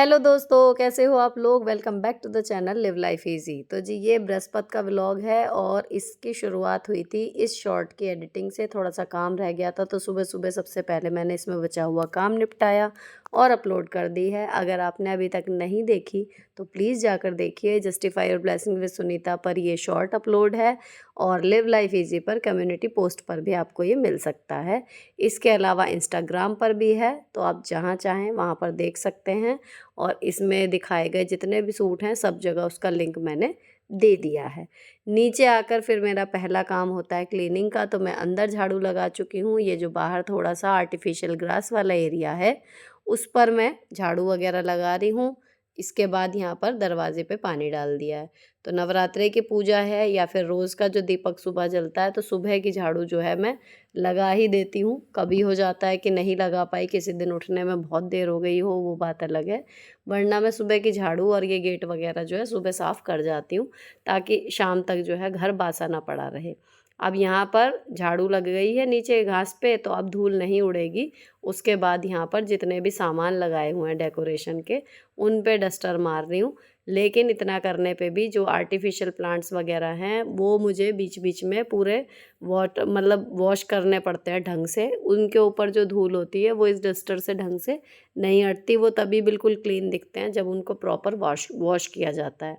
Hello दोस्तों, कैसे हो आप लोग। Welcome back to the channel live life easy. तो जी ये बृहस्पति का व्लॉग है और इसकी शुरुआत हुई थी इस शॉर्ट की एडिटिंग से। थोड़ा सा काम रह गया था तो सुबह सुबह सबसे पहले मैंने इसमें बचा हुआ काम निपटाया और अपलोड कर दी है। अगर आपने अभी तक नहीं देखी तो प्लीज़ जाकर देखिए। Justify your blessing with Sunita पर ये शॉर्ट अपलोड है और लिव लाइफ इजी पर कम्युनिटी पोस्ट पर भी आपको ये मिल सकता है। इसके अलावा इंस्टाग्राम पर भी है, तो आप जहाँ चाहें वहाँ पर देख सकते हैं। और इसमें दिखाए गए जितने भी सूट हैं सब जगह उसका लिंक मैंने दे दिया है। नीचे आकर फिर मेरा पहला काम होता है क्लीनिंग का। तो मैं अंदर झाड़ू लगा चुकी हूँ। ये जो बाहर थोड़ा सा आर्टिफिशियल ग्रास वाला एरिया है उस पर मैं झाड़ू वगैरह लगा रही हूँ। इसके बाद यहाँ पर दरवाजे पे पानी डाल दिया है। तो नवरात्रे की पूजा है या फिर रोज़ का जो दीपक सुबह जलता है तो सुबह की झाड़ू जो है मैं लगा ही देती हूँ। कभी हो जाता है कि नहीं लगा पाई, किसी दिन उठने में बहुत देर हो गई हो, वो बात अलग है। वरना मैं सुबह की झाड़ू और ये गेट वगैरह जो है सुबह साफ़ कर जाती हूँ ताकि शाम तक जो है घर बासा ना पड़ा रहे। अब यहाँ पर झाड़ू लग गई है नीचे घास पे तो अब धूल नहीं उड़ेगी। उसके बाद यहाँ पर जितने भी सामान लगाए हुए हैं डेकोरेशन के उन पे डस्टर मार रही हूँ। लेकिन इतना करने पे भी जो आर्टिफिशियल प्लांट्स वगैरह हैं वो मुझे बीच बीच में पूरे वॉश करने पड़ते हैं ढंग से। उनके ऊपर जो धूल होती है वो इस डस्टर से ढंग से नहीं हटती। वो तभी बिल्कुल क्लीन दिखते हैं जब उनको प्रॉपर वॉश वॉश किया जाता है।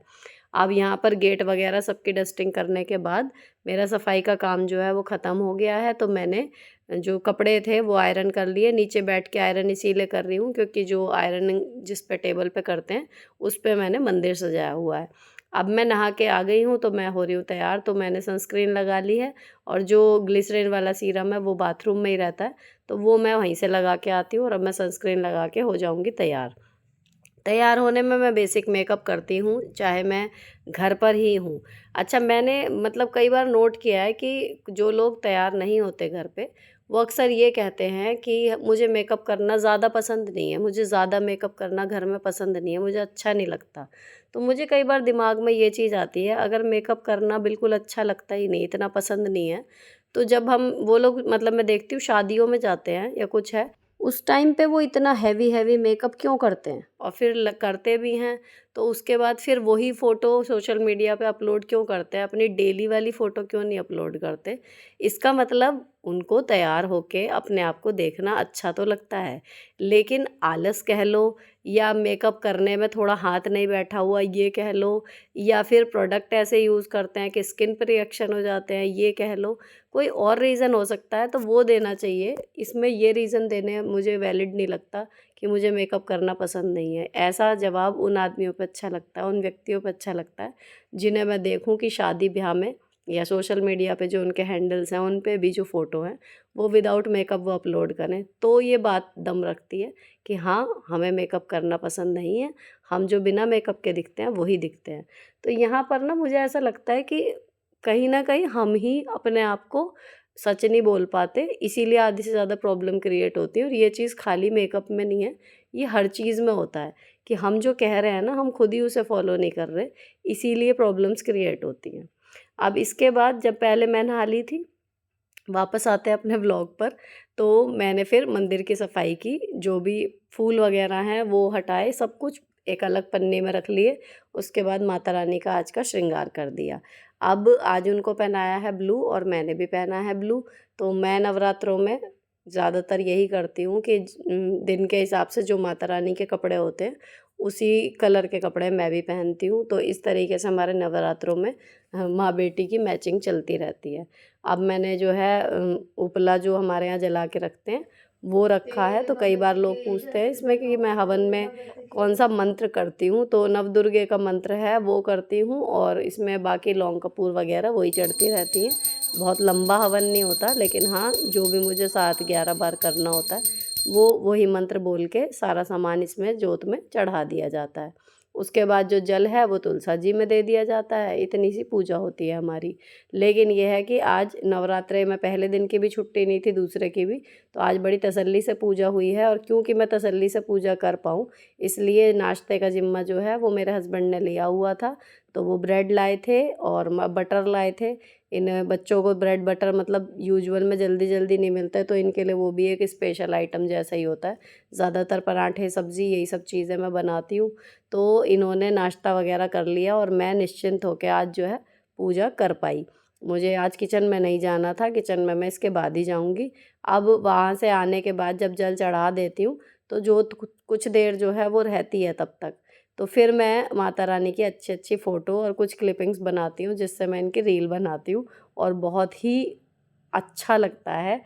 अब यहाँ पर गेट वगैरह सबकी डस्टिंग करने के बाद मेरा सफाई का काम जो है वो ख़त्म हो गया है। तो मैंने जो कपड़े थे वो आयरन कर लिए। नीचे बैठ के आयरन इसीलिए कर रही हूँ क्योंकि जो आयरन जिस पे टेबल पे करते हैं उस पे मैंने मंदिर सजाया हुआ है। अब मैं नहा के आ गई हूँ तो मैं हो रही हूँ तैयार। तो मैंने सनस्क्रीन लगा ली है और जो ग्लिसरीन वाला सीरम है वो बाथरूम में ही रहता है तो वो मैं वहीं से लगा के आती हूँ और अब मैं सनस्क्रीन लगा के हो जाऊँगी तैयार। तैयार होने में मैं बेसिक मेकअप करती हूँ चाहे मैं घर पर ही हूँ। अच्छा, मैंने कई बार नोट किया है कि जो लोग तैयार नहीं होते घर पे वो अक्सर ये कहते हैं कि मुझे मेकअप करना ज़्यादा पसंद नहीं है, मुझे ज़्यादा मेकअप करना घर में पसंद नहीं है, मुझे अच्छा नहीं लगता। तो मुझे कई बार दिमाग में ये चीज़ आती है, अगर मेकअप करना बिल्कुल अच्छा लगता ही नहीं, इतना पसंद नहीं है, तो जब हम वो लोग मैं देखती हूँ शादियों में जाते हैं या कुछ है उस टाइम पे वो इतना हैवी हैवी मेकअप क्यों करते हैं और फिर करते भी हैं तो उसके बाद फिर वही फ़ोटो सोशल मीडिया पे अपलोड क्यों करते हैं, अपनी डेली वाली फ़ोटो क्यों नहीं अपलोड करते। इसका मतलब उनको तैयार होके अपने आप को देखना अच्छा तो लगता है, लेकिन आलस कह लो या मेकअप करने में थोड़ा हाथ नहीं बैठा हुआ ये कह लो या फिर प्रोडक्ट ऐसे यूज़ करते हैं कि स्किन पर रिएक्शन हो जाते हैं ये कह लो, कोई और रीज़न हो सकता है तो वो देना चाहिए। इसमें ये रीज़न देने मुझे वैलिड नहीं लगता कि मुझे मेकअप करना पसंद नहीं है। ऐसा जवाब उन आदमियों पे अच्छा लगता है, उन व्यक्तियों पे अच्छा लगता है जिन्हें मैं देखूं कि शादी ब्याह में या सोशल मीडिया पे जो उनके हैंडल्स हैं उन पे भी जो फ़ोटो हैं वो विदाउट मेकअप वो अपलोड करें। तो ये बात दम रखती है कि हाँ, हमें मेकअप करना पसंद नहीं है, हम जो बिना मेकअप के दिखते हैं वही दिखते हैं। तो यहाँ पर ना मुझे ऐसा लगता है कि कहीं न कहीं हम ही अपने आप को सच नहीं बोल पाते, इसीलिए आधी से ज़्यादा प्रॉब्लम क्रिएट होती है। और ये चीज़ खाली मेकअप में नहीं है, ये हर चीज़ में होता है कि हम जो कह रहे हैं ना हम खुद ही उसे फॉलो नहीं कर रहे, इसीलिए प्रॉब्लम्स क्रिएट होती हैं। अब इसके बाद जब पहले मैं नहा ली थी, वापस आते हैं अपने व्लॉग पर, तो मैंने फिर मंदिर की सफाई की, जो भी फूल वगैरह हैं वो हटाए, सब कुछ एक अलग पन्नी में रख लिए। उसके बाद माता रानी का आज का श्रृंगार कर दिया। अब आज उनको पहनाया है ब्लू और मैंने भी पहना है ब्लू। तो मैं नवरात्रों में ज़्यादातर यही करती हूँ कि दिन के हिसाब से जो माता रानी के कपड़े होते हैं उसी कलर के कपड़े मैं भी पहनती हूँ। तो इस तरीके से हमारे नवरात्रों में माँ बेटी की मैचिंग चलती रहती है। अब मैंने जो है उपला जो हमारे यहाँ जला के रखते हैं वो रखा है। तो कई बार लोग पूछते हैं इसमें कि मैं हवन में कौन सा मंत्र करती हूँ, तो नवदुर्गे का मंत्र है वो करती हूँ और इसमें बाकी लौंग कपूर वगैरह वही चढ़ती रहती हैं। बहुत लंबा हवन नहीं होता, लेकिन हाँ जो भी मुझे 7-11 बार करना होता है वो वही मंत्र बोल के सारा सामान इसमें जोत में चढ़ा दिया जाता है। उसके बाद जो जल है वो तुलसा जी में दे दिया जाता है। इतनी सी पूजा होती है हमारी। लेकिन यह है कि आज नवरात्रे में पहले दिन की भी छुट्टी नहीं थी, दूसरे की भी, तो आज बड़ी तसल्ली से पूजा हुई है। और क्योंकि मैं तसल्ली से पूजा कर पाऊँ इसलिए नाश्ते का ज़िम्मा जो है वो मेरे हस्बैंड ने लिया हुआ था। तो वो ब्रेड लाए थे और बटर लाए थे। इन बच्चों को ब्रेड बटर मतलब यूजुअल में जल्दी जल्दी नहीं मिलता है, तो इनके लिए वो भी एक स्पेशल आइटम जैसा ही होता है। ज़्यादातर पराठे सब्ज़ी यही सब चीज़ें मैं बनाती हूँ। तो इन्होंने नाश्ता वगैरह कर लिया और मैं निश्चिंत होकर आज जो है पूजा कर पाई। मुझे आज किचन में नहीं जाना था, किचन में मैं इसके बाद ही जाऊँगी। अब वहाँ से आने के बाद जब जल चढ़ा देती हूँ तो जो कुछ देर जो है वो रहती है तब तक, तो फिर मैं माता रानी की अच्छी अच्छी फ़ोटो और कुछ क्लिपिंग्स बनाती हूँ जिससे मैं इनकी रील बनाती हूँ और बहुत ही अच्छा लगता है।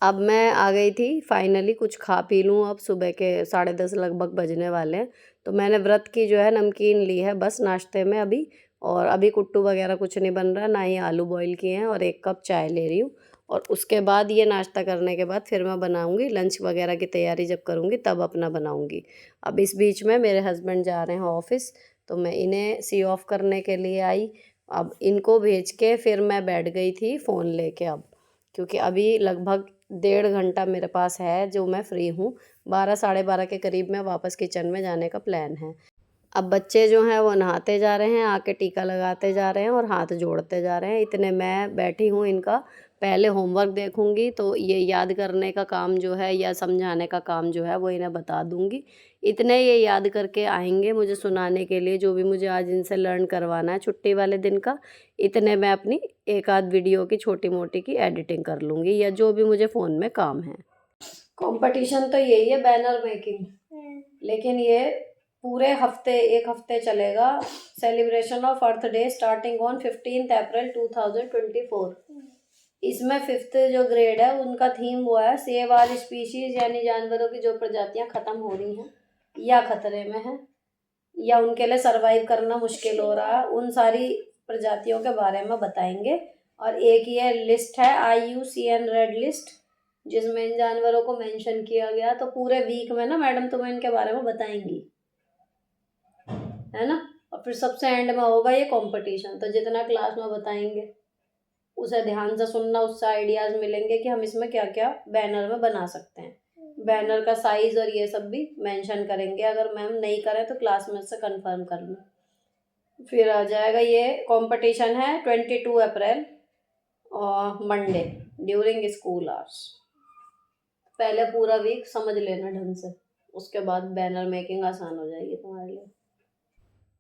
अब मैं आ गई थी फाइनली कुछ खा पी लूँ, अब सुबह के 10:30 लगभग बजने वाले हैं। तो मैंने व्रत की जो है नमकीन ली है बस नाश्ते में अभी, और अभी कुट्टू वगैरह कुछ नहीं बन रहा, ना ही आलू बॉईल किए हैं, और 1 कप चाय ले रही हूँ। और उसके बाद ये नाश्ता करने के बाद फिर मैं बनाऊँगी लंच वगैरह की तैयारी, जब करूँगी तब अपना बनाऊँगी। अब इस बीच में मेरे हस्बैंड जा रहे हैं ऑफ़िस, तो मैं इन्हें सी ऑफ करने के लिए आई। अब इनको भेज के फिर मैं बैठ गई थी फ़ोन लेके अब, क्योंकि अभी लगभग 1.5 घंटा मेरे पास है जो मैं फ्री हूँ। 12 साढ़े 12 के करीब में वापस किचन में जाने का प्लान है। अब बच्चे जो हैं वो नहाते जा रहे हैं, आके टीका लगाते जा रहे हैं और हाथ जोड़ते जा रहे हैं। इतने मैं बैठी हूँ इनका पहले होमवर्क देखूँगी, तो ये याद करने का काम जो है या समझाने का काम जो है वो इन्हें बता दूँगी। इतने ये याद करके आएँगे मुझे सुनाने के लिए, जो भी मुझे आज इनसे लर्न करवाना है छुट्टी वाले दिन का। इतने मैं अपनी एक आध वीडियो की छोटी-मोटी की एडिटिंग कर लूँगी या जो भी मुझे फ़ोन में काम है। कॉम्पिटिशन तो यही है, बैनर मेकिंग, लेकिन ये पूरे हफ्ते 1 हफ्ते चलेगा। Celebration of earth day starting on 15 अप्रैल 2024। इसमें 5th जो ग्रेड है उनका थीम वो है सेव ऑल स्पीशीज, यानी जानवरों की जो प्रजातियां खत्म हो रही हैं या खतरे में हैं या उनके लिए सरवाइव करना मुश्किल हो रहा है, उन सारी प्रजातियों के बारे में बताएंगे। और एक ये लिस्ट है IUCN रेड लिस्ट, जिसमें इन जानवरों को मेंशन किया गया। तो पूरे वीक में ना मैडम तुम्हें इनके बारे में बताएंगी, है ना। और फिर सबसे एंड में होगा ये कंपटीशन, तो जितना क्लास में बताएंगे उसे ध्यान से सुनना, उससे आइडियाज़ मिलेंगे कि हम इसमें क्या क्या बैनर में बना सकते हैं। बैनर का साइज़ और ये सब भी मेंशन करेंगे, अगर मैम नहीं करें तो क्लास में से कंफर्म कर लो। फिर आ जाएगा, ये कंपटीशन है 22 अप्रैल और मंडे ड्यूरिंग स्कूल आवर्स। पहले पूरा वीक समझ लेना ढंग से, उसके बाद बैनर मेकिंग आसान हो जाएगी तुम्हारे लिए।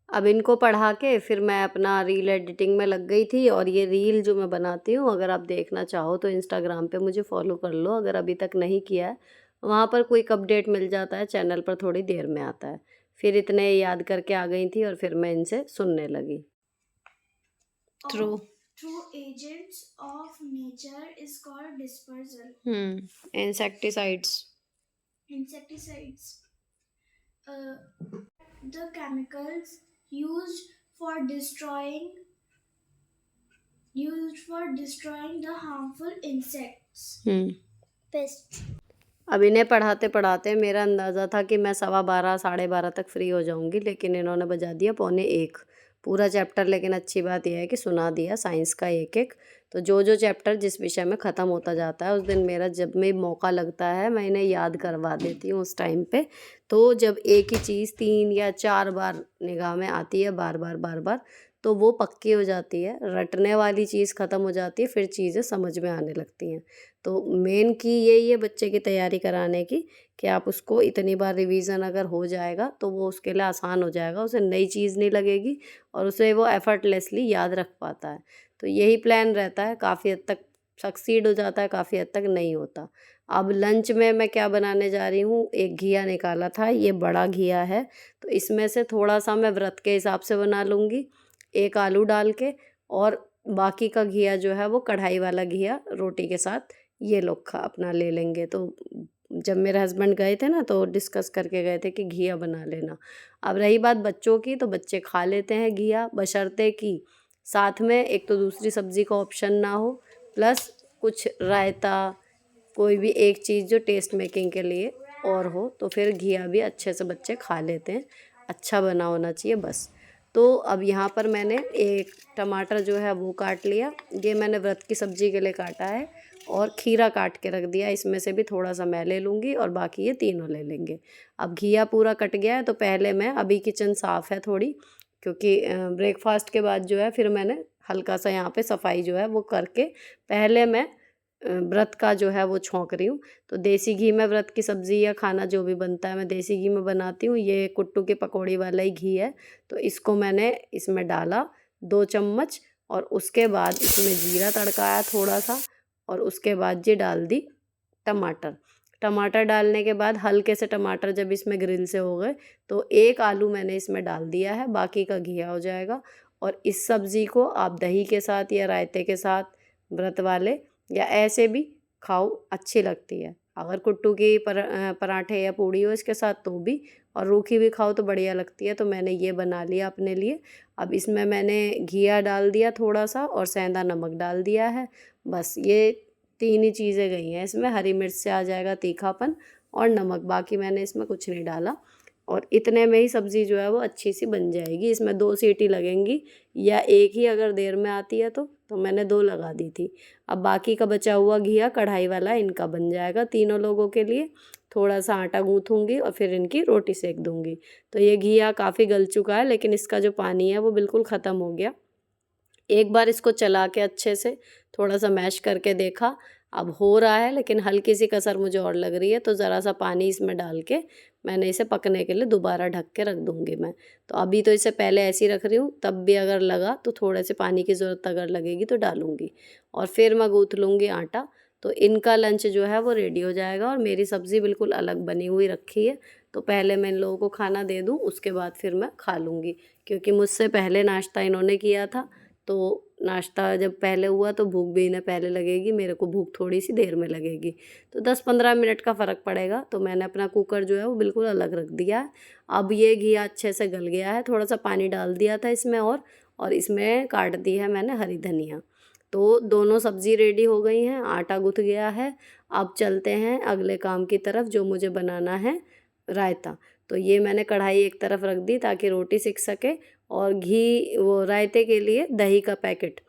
अब इनको पढ़ा के फिर मैं अपना रील एडिटिंग में लग गई थी, और ये रील जो मैं बनाती हूँ अगर आप देखना चाहो तो इंस्टाग्राम पे मुझे फॉलो कर लो, अगर अभी तक नहीं किया है। वहाँ पर क्विक अपडेट मिल जाता है, चैनल पर थोड़ी देर में आता है। फिर इतने याद करके आ गई थी और फिर मैं इनसे सुनने लगी। Through agents of nature is called dispersal. Insecticides. Insecticides, the chemicals used for destroying the harmful insects. Pests. अब इन्हें पढ़ाते पढ़ाते मेरा अंदाज़ा था कि मैं 12:15 12:30 तक फ्री हो जाऊंगी, लेकिन इन्होंने बजा दिया 12:45 पूरा चैप्टर। लेकिन अच्छी बात यह है कि सुना दिया साइंस का एक एक, तो जो जो चैप्टर जिस विषय में ख़त्म होता जाता है उस दिन मेरा जब भी मौका लगता है मैं इन्हें याद करवा देती हूँ उस टाइम पे। तो जब एक ही चीज़ 3 या 4 बार निगाह में आती है, बार बार बार बार, तो वो पक्की हो जाती है, रटने वाली चीज़ ख़त्म हो जाती है, फिर चीज़ें समझ में आने लगती हैं। तो मेन की यही है बच्चे की तैयारी कराने की, कि आप उसको इतनी बार रिवीजन अगर हो जाएगा तो वो उसके लिए आसान हो जाएगा, उसे नई चीज़ नहीं लगेगी और उसे वो एफर्टलेसली याद रख पाता है। तो यही प्लान रहता है, काफ़ी हद तक सक्सीड हो जाता है, काफ़ी हद तक नहीं होता। अब लंच में मैं क्या बनाने जा रही हूँ, एक घिया निकाला था, ये बड़ा घिया है, तो इसमें से थोड़ा सा मैं व्रत के हिसाब से बना लूँगी, एक आलू डाल के, और बाकी का घिया जो है वो कढ़ाई वाला घिया रोटी के साथ ये लोग खा अपना ले लेंगे। तो जब मेरे हस्बैंड गए थे ना तो डिस्कस करके गए थे कि घिया बना लेना। अब रही बात बच्चों की, तो बच्चे खा लेते हैं घिया, बशर्ते कि साथ में एक तो दूसरी सब्ज़ी का ऑप्शन ना हो, प्लस कुछ रायता, कोई भी एक चीज़ जो टेस्ट मेकिंग के लिए और हो, तो फिर घिया भी अच्छे से बच्चे खा लेते हैं। अच्छा बना होना चाहिए बस। तो अब यहाँ पर मैंने एक टमाटर जो है वो काट लिया, ये मैंने व्रत की सब्ज़ी के लिए काटा है, और खीरा काट के रख दिया, इसमें से भी थोड़ा सा मैं ले लूँगी और बाकी ये तीनों ले लेंगे। अब घिया पूरा कट गया है, तो पहले मैं, अभी किचन साफ़ है थोड़ी, क्योंकि ब्रेकफास्ट के बाद जो है फिर मैंने हल्का सा यहाँ पे सफाई जो है वो करके पहले मैं व्रत का जो है वो छौंक रही हूँ। तो देसी घी में व्रत की सब्ज़ी या खाना जो भी बनता है मैं देसी घी में बनाती हूँ। ये कुट्टू की पकौड़ी वाला ही घी है, तो इसको मैंने इसमें डाला 2 चम्मच, और उसके बाद इसमें जीरा तड़काया थोड़ा सा, और उसके बाद जी डाल दी टमाटर। टमाटर डालने के बाद हल्के से टमाटर जब इसमें ग्रिल से हो गए तो 1 आलू मैंने इसमें डाल दिया है, बाकी का घिया हो जाएगा। और इस सब्ज़ी को आप दही के साथ या रायते के साथ, व्रत वाले, या ऐसे भी खाओ, अच्छी लगती है। अगर कुट्टू की पराठे या पूड़ी हो इसके साथ तो भी, और रूखी भी खाओ तो बढ़िया लगती है। तो मैंने ये बना लिया अपने लिए। अब इसमें मैंने घिया डाल दिया थोड़ा सा और सेंधा नमक डाल दिया है। बस ये 3 ही चीज़ें गई हैं इसमें। हरी मिर्च से आ जाएगा तीखापन, और नमक, बाकी मैंने इसमें कुछ नहीं डाला। और इतने में ही सब्ज़ी जो है वो अच्छी सी बन जाएगी। इसमें 2 सीटी लगेंगी, या एक ही अगर देर में आती है तो मैंने 2 लगा दी थी। अब बाकी का बचा हुआ घिया कढ़ाई वाला इनका बन जाएगा तीनों लोगों के लिए। थोड़ा सा आटा गूँथूँगी और फिर इनकी रोटी सेक दूँगी। तो ये घिया काफ़ी गल चुका है, लेकिन इसका जो पानी है वो बिल्कुल ख़त्म हो गया। एक बार इसको चला के अच्छे से थोड़ा सा मैश करके देखा, अब हो रहा है, लेकिन हल्की सी कसर मुझे और लग रही है, तो ज़रा सा पानी इसमें डाल के मैंने इसे पकने के लिए दोबारा ढक के रख दूँगी मैं। तो अभी तो इसे पहले ऐसे ही रख रही हूँ, तब भी अगर लगा तो थोड़े से पानी की ज़रूरत अगर लगेगी तो डालूँगी। और फिर मैं गूँथ लूँगी आटा। तो इनका लंच जो है वो रेडी हो जाएगा, और मेरी सब्ज़ी बिल्कुल अलग बनी हुई रखी है। तो पहले मैं इन लोगों को खाना दे दूँ, उसके बाद फिर मैं खा लूँगी, क्योंकि मुझसे पहले नाश्ता इन्होंने किया था। तो नाश्ता जब पहले हुआ तो भूख भी इन्हें पहले लगेगी, मेरे को भूख थोड़ी सी देर में लगेगी। तो 10-15 मिनट का फ़र्क पड़ेगा। तो मैंने अपना कुकर जो है वो बिल्कुल अलग रख दिया है। अब ये घिया अच्छे से गल गया है, थोड़ा सा पानी डाल दिया था इसमें, और इसमें काट दी है मैंने हरी धनिया। तो दोनों सब्ज़ी रेडी हो गई हैं, आटा गूँथ गया है। अब चलते हैं अगले काम की तरफ, जो मुझे बनाना है रायता। तो ये मैंने कढ़ाई एक तरफ रख दी ताकि रोटी सिक सके, और घी, वो रायते के लिए दही का पैकेट,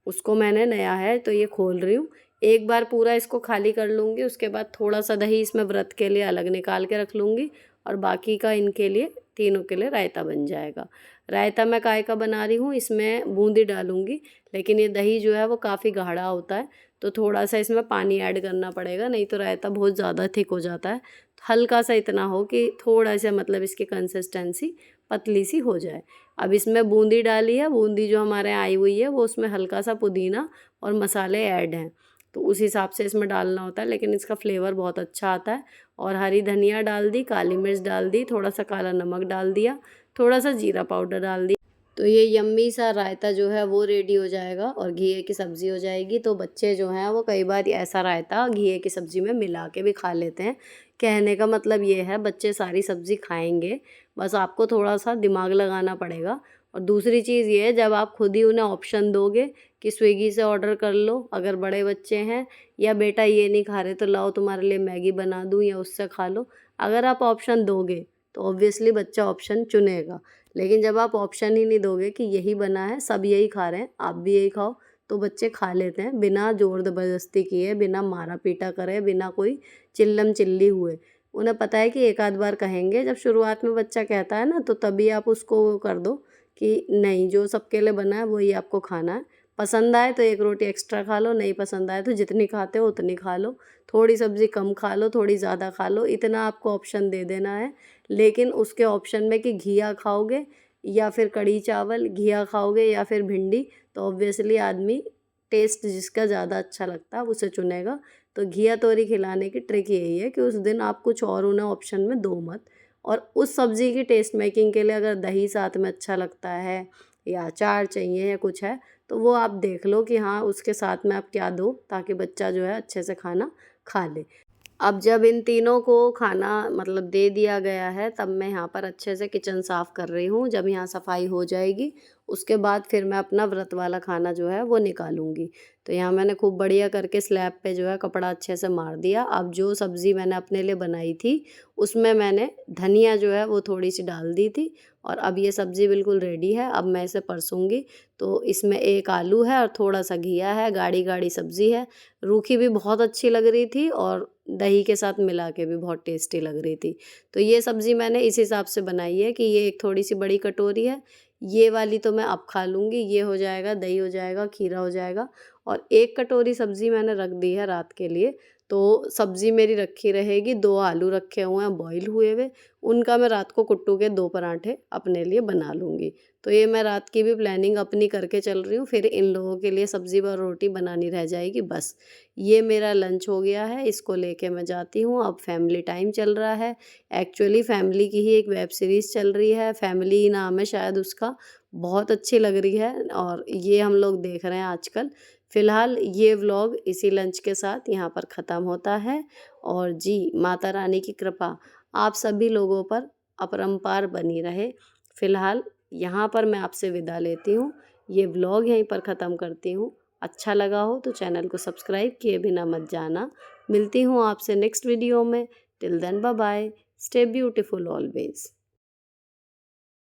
उसको मैंने नया है तो ये खोल रही हूँ। एक बार पूरा इसको खाली कर लूँगी, उसके बाद थोड़ा सा दही इसमें व्रत के लिए अलग निकाल के रख लूँगी, और बाकी का इनके लिए, तीनों के लिए रायता बन जाएगा। रायता मैं काय का बना रही हूँ, इसमें बूंदी डालूँगी, लेकिन ये दही जो है वो काफ़ी गाढ़ा होता है, तो थोड़ा सा इसमें पानी ऐड करना पड़ेगा, नहीं तो रायता बहुत ज़्यादा थिक हो जाता है। हल्का सा इतना हो कि थोड़ा सा, मतलब इसकी कंसिस्टेंसी पतली सी हो जाए। अब इसमें बूंदी डाली है, बूंदी जो हमारे यहाँ आई हुई है वो, उसमें हल्का सा पुदीना और मसाले ऐड हैं, तो उस हिसाब से इसमें डालना होता है, लेकिन इसका फ्लेवर बहुत अच्छा आता है। और हरी धनिया डाल दी, काली मिर्च डाल दी, थोड़ा सा काला नमक डाल दिया, थोड़ा सा जीरा पाउडर डाल दिया। तो ये यम्मी सा रायता जो है वो रेडी हो जाएगा, और घिये की सब्ज़ी हो जाएगी। तो बच्चे जो हैं वो कई बार ऐसा रायता घिये की सब्ज़ी में मिला के भी खा लेते हैं। कहने का मतलब ये है, बच्चे सारी सब्ज़ी खाएंगे, बस आपको थोड़ा सा दिमाग लगाना पड़ेगा। और दूसरी चीज़ ये है, जब आप खुद ही उन्हें ऑप्शन दोगे कि स्विगी से ऑर्डर कर लो अगर बड़े बच्चे हैं, या बेटा ये नहीं खा रहे तो लाओ तुम्हारे लिए मैगी बना दूँ या उससे खा लो, अगर आप ऑप्शन दोगे तो ऑब्वियसली बच्चा ऑप्शन चुनेगा। लेकिन जब आप ऑप्शन ही नहीं दोगे कि यही बना है, सब यही खा रहे हैं, आप भी यही खाओ, तो बच्चे खा लेते हैं बिना ज़ोर ज़बरदस्ती किए, बिना मारा पीटा करे, बिना कोई चिल्लम चिल्ली हुए। उन्हें पता है कि एक आध बार कहेंगे। जब शुरुआत में बच्चा कहता है ना, तो तभी आप उसको वो कर दो कि नहीं, जो सबके लिए बना है वही आपको खाना है। पसंद आए तो 1 रोटी एक्स्ट्रा खा लो, नहीं पसंद आए तो जितनी खाते हो उतनी खा लो, थोड़ी सब्ज़ी कम खा लो, थोड़ी ज़्यादा खा लो, इतना आपको ऑप्शन दे देना है। लेकिन उसके ऑप्शन में कि घिया खाओगे या फिर कढ़ी चावल, घिया खाओगे या फिर भिंडी, तो ऑब्वियसली आदमी टेस्ट जिसका ज़्यादा अच्छा लगता है उसे चुनेगा। तो घिया तोरी खिलाने की ट्रिक यही है कि उस दिन आप कुछ और उन्हें ऑप्शन में दो मत। और उस सब्ज़ी की टेस्ट मेकिंग के लिए अगर दही साथ में अच्छा लगता है, या अचार चाहिए या कुछ है, तो वो आप देख लो कि हाँ उसके साथ में आप क्या दो, ताकि बच्चा जो है अच्छे से खाना खा ले। अब जब इन तीनों को खाना मतलब दे दिया गया है, तब मैं यहाँ पर अच्छे से किचन साफ़ कर रही हूँ। जब यहाँ सफाई हो जाएगी उसके बाद फिर मैं अपना व्रत वाला खाना जो है वो निकालूंगी। तो यहाँ मैंने खूब बढ़िया करके स्लैब पे जो है कपड़ा अच्छे से मार दिया। अब जो सब्ज़ी मैंने अपने लिए बनाई थी उसमें मैंने धनिया जो है वो थोड़ी सी डाल दी थी, और अब ये सब्ज़ी बिल्कुल रेडी है। अब मैं इसे परसूँगी। तो इसमें 1 आलू है और थोड़ा सा घिया है, गाढ़ी गाढ़ी सब्ज़ी है। रूखी भी बहुत अच्छी लग रही थी, और दही के साथ मिला के भी बहुत टेस्टी लग रही थी। तो ये सब्ज़ी मैंने इस हिसाब से बनाई है कि ये एक थोड़ी सी बड़ी कटोरी है, ये वाली तो मैं अब खा लूँगी, ये हो जाएगा, दही हो जाएगा, खीरा हो जाएगा और 1 कटोरी सब्ज़ी मैंने रख दी है रात के लिए। तो सब्ज़ी मेरी रखी रहेगी, 2 आलू रखे हुए हैं बॉयल हुए हुए, उनका मैं रात को कुट्टू के 2 पराठे अपने लिए बना लूँगी। तो ये मैं रात की भी प्लानिंग अपनी करके चल रही हूँ, फिर इन लोगों के लिए सब्ज़ी व रोटी बनानी रह जाएगी बस। ये मेरा लंच हो गया है, इसको लेके मैं जाती हूँ, अब फैमिली टाइम चल रहा है। एक्चुअली फैमिली की ही एक वेब सीरीज़ चल रही है, फैमिली नाम है शायद उसका, बहुत अच्छी लग रही है और ये हम लोग देख रहे हैं आजकल। फ़िलहाल ये व्लॉग इसी लंच के साथ यहाँ पर ख़त्म होता है और जी, माता रानी की कृपा आप सभी लोगों पर अपरंपार बनी रहे। फ़िलहाल यहाँ पर मैं आपसे विदा लेती हूँ, ये व्लॉग यहीं पर ख़त्म करती हूँ। अच्छा लगा हो तो चैनल को सब्सक्राइब किए बिना मत जाना। मिलती हूँ आपसे नेक्स्ट वीडियो में। Till then bye bye, stay beautiful always.